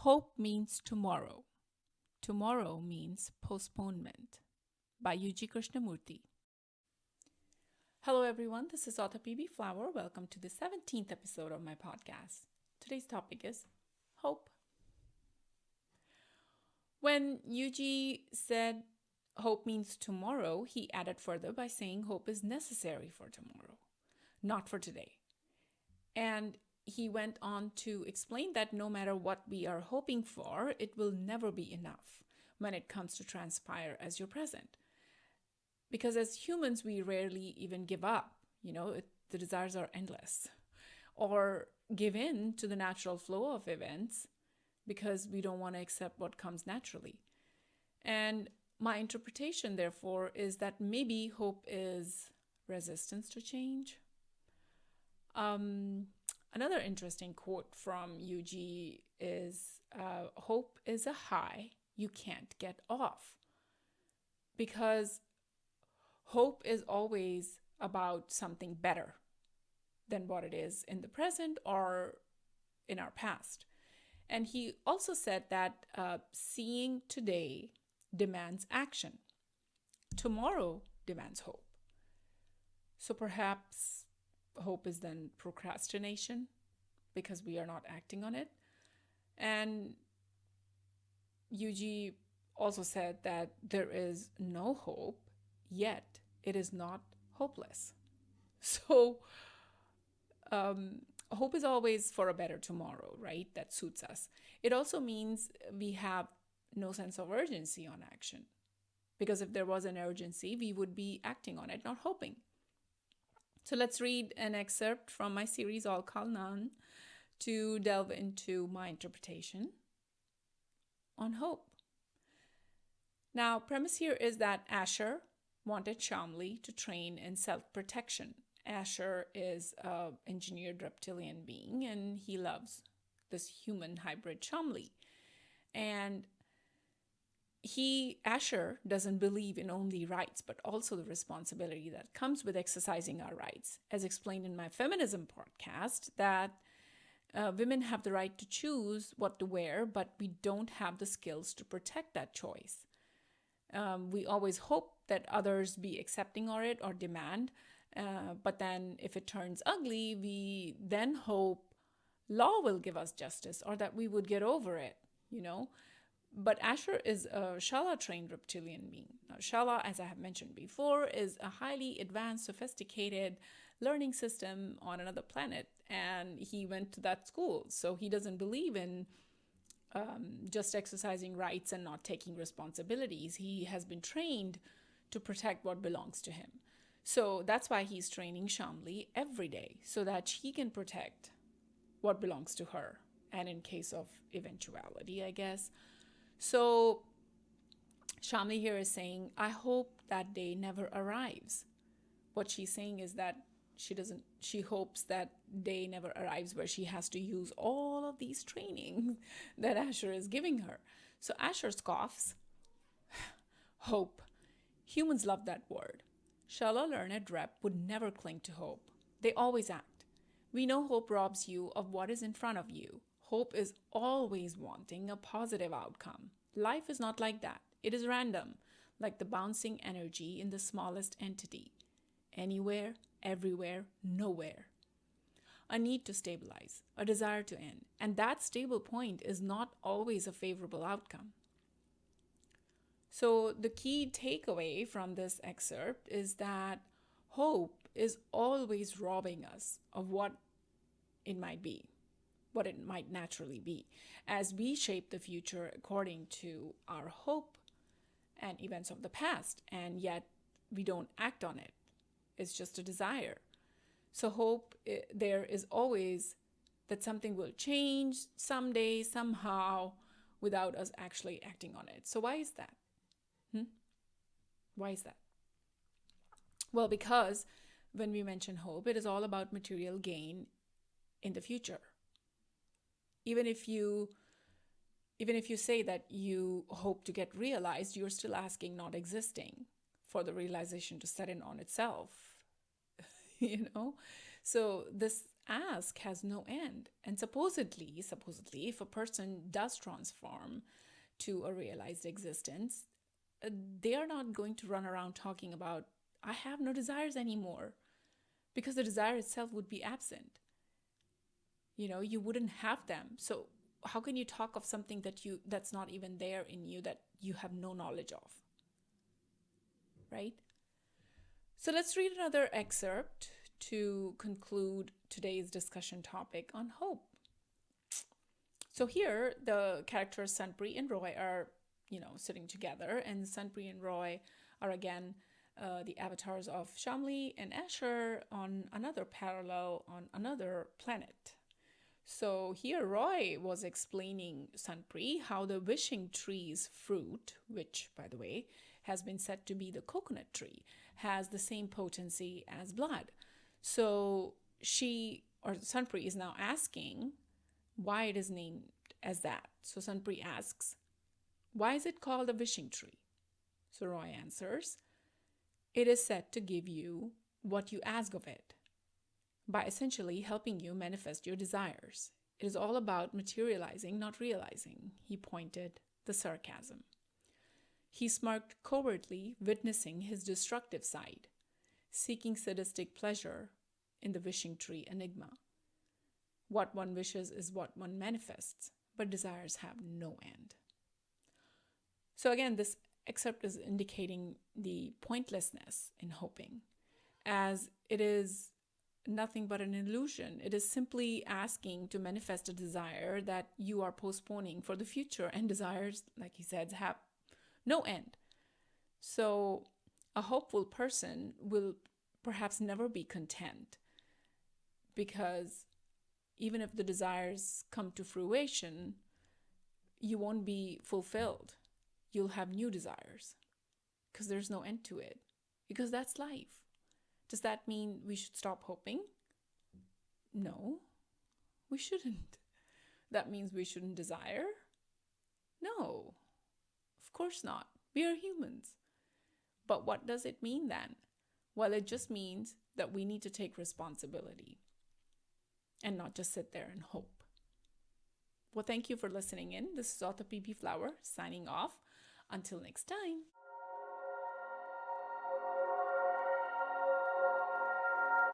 Hope means tomorrow. Tomorrow means postponement by Krishnamurti. Hello, everyone. This is author PB Flower. Welcome to the 17th episode of my podcast. Today's topic is hope. When Yuji said hope means tomorrow, he added further by saying hope is necessary for tomorrow, not for today. And he went on to explain that no matter what we are hoping for, it will never be enough when it comes to transpire as your present. Because as humans, we rarely even give up. The desires are endless. Or give in to the natural flow of events because we don't want to accept what comes naturally. And my interpretation, therefore, is that maybe hope is resistance to change. Another interesting quote from Yuji is, hope is a high you can't get off. Because hope is always about something better than what it is in the present or in our past. And he also said that seeing today demands action. Tomorrow demands hope. So perhaps hope is then procrastination because we are not acting on it. And Yuji also said that there is no hope, yet it is not hopeless. So hope is always for a better tomorrow, right? That suits us. It also means we have no sense of urgency on action. Because if there was an urgency, we would be acting on it, not hoping. So let's read an excerpt from my series, All Call None, to delve into my interpretation on hope. Now, premise here is that Asher wanted Shamli to train in self-protection. Asher is an engineered reptilian being, and he loves this human hybrid Shamli. And Asher doesn't believe in only rights, but also the responsibility that comes with exercising our rights. As explained in my feminism podcast, that women have the right to choose what to wear, but we don't have the skills to protect that choice. We always hope that others be accepting of it or demand, but then if it turns ugly, we then hope law will give us justice or that we would get over it, But Asher is a Shala-trained reptilian being. Now, Shala, as I have mentioned before, is a highly advanced, sophisticated learning system on another planet. And he went to that school. So he doesn't believe in just exercising rights and not taking responsibilities. He has been trained to protect what belongs to him. So that's why he's training Shamli every day so that she can protect what belongs to her. And in case of eventuality, I guess. So Shamli here is saying, I hope that day never arrives. What she's saying is that she hopes that day never arrives where she has to use all of these trainings that Asher is giving her. So Asher scoffs. Hope. Humans love that word. Shala learned rep would never cling to hope. They always act. We know hope robs you of what is in front of you. Hope is always wanting a positive outcome. Life is not like that. It is random, like the bouncing energy in the smallest entity. Anywhere, everywhere, nowhere. A need to stabilize, a desire to end, and that stable point is not always a favorable outcome. So the key takeaway from this excerpt is that hope is always robbing us of what it might be, what it might naturally be, as we shape the future according to our hope and events of the past, and yet we don't act on it. It's just a desire. So hope, there is always that something will change someday, somehow, without us actually acting on it. So why is that? Why is that? Well, because when we mention hope, it is all about material gain in the future. Even if you say that you hope to get realized, you're still asking, not existing, for the realization to set in on itself. So this ask has no end. And supposedly, if a person does transform to a realized existence, they are not going to run around talking about, I have no desires anymore, because the desire itself would be absent. You wouldn't have them. So how can you talk of something that's not even there in you, that you have no knowledge of, right? So let's read another excerpt to conclude today's discussion topic on hope. So here, the characters Sunpri and Roy are, sitting together, and Sunpri and Roy are again the avatars of Shamli and Asher on another parallel, on another planet. So here Roy was explaining Sunpri how the wishing tree's fruit, which, by the way, has been said to be the coconut tree, has the same potency as blood. So Sunpri is now asking why it is named as that. So Sunpri asks, why is it called a wishing tree? So Roy answers, it is said to give you what you ask of it, by essentially helping you manifest your desires. It is all about materializing, not realizing. He pointed the sarcasm. He smirked covertly, witnessing his destructive side, seeking sadistic pleasure in the wishing tree enigma. What one wishes is what one manifests, but desires have no end. So again, this excerpt is indicating the pointlessness in hoping, as it is nothing but an illusion. It is simply asking to manifest a desire that you are postponing for the future, and desires, like he said, have no end. So a hopeful person will perhaps never be content, because even if the desires come to fruition, you won't be fulfilled. You'll have new desires because there's no end to it, because that's life. Does that mean we should stop hoping? No, we shouldn't. That means we shouldn't desire? No, of course not. We are humans. But what does it mean then? Well, it just means that we need to take responsibility and not just sit there and hope. Well, thank you for listening in. This is author P.B. Flower signing off. Until next time.